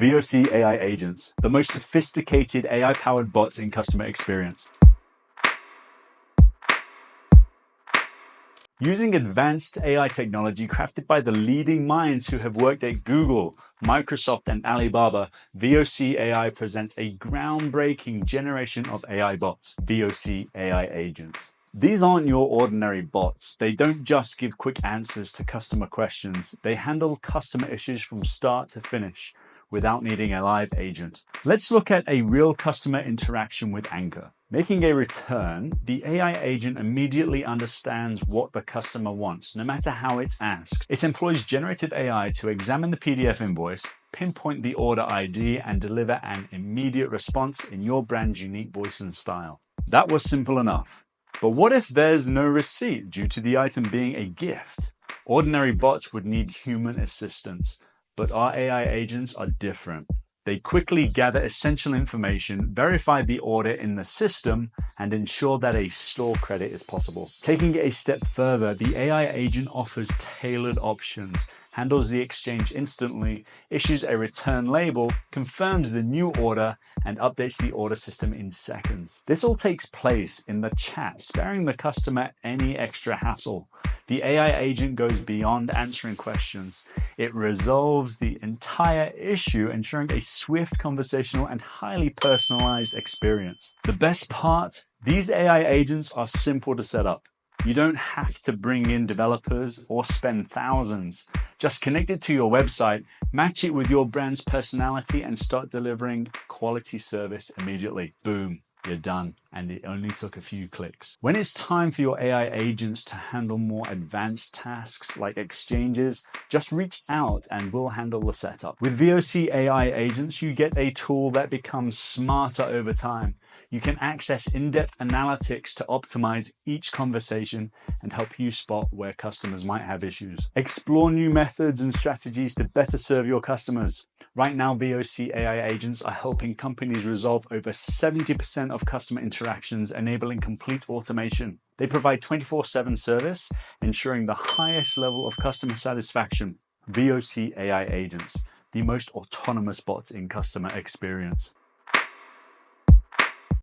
VOC AI Agents, the most sophisticated AI-powered bots in customer experience. Using advanced AI technology crafted by the leading minds who have worked at Google, Microsoft, and Alibaba, VOC AI presents a groundbreaking generation of AI bots, VOC AI Agents. These aren't your ordinary bots. They don't just give quick answers to customer questions. They handle customer issues from start to finish without needing a live agent. Let's look at a real customer interaction with Anchor. Making a return, the AI agent immediately understands what the customer wants, no matter how it's asked. It employs generative AI to examine the PDF invoice, pinpoint the order ID, and deliver an immediate response in your brand's unique voice and style. That was simple enough. But what if there's no receipt due to the item being a gift? Ordinary bots would need human assistance, but our AI agents are different. They quickly gather essential information, verify the order in the system, and ensure that a store credit is possible. Taking it a step further, the AI agent offers tailored options, handles the exchange instantly, issues a return label, confirms the new order, and updates the order system in seconds. This all takes place in the chat, sparing the customer any extra hassle. The AI agent goes beyond answering questions. It resolves the entire issue, ensuring a swift, conversational, and highly personalized experience. The best part? These AI agents are simple to set up. You don't have to bring in developers or spend thousands. Just connect it to your website, match it with your brand's personality, and start delivering quality service immediately. Boom, you're done. And it only took a few clicks. When it's time for your AI agents to handle more advanced tasks like exchanges, just reach out and we'll handle the setup. With VOC AI agents, you get a tool that becomes smarter over time. You can access in-depth analytics to optimize each conversation and help you spot where customers might have issues. Explore new methods and strategies to better serve your customers. Right now, VOC AI agents are helping companies resolve over 70% of customer interactions, enabling complete automation. They provide 24/7 service, ensuring the highest level of customer satisfaction. VOC AI Agents, the most autonomous bots in customer experience.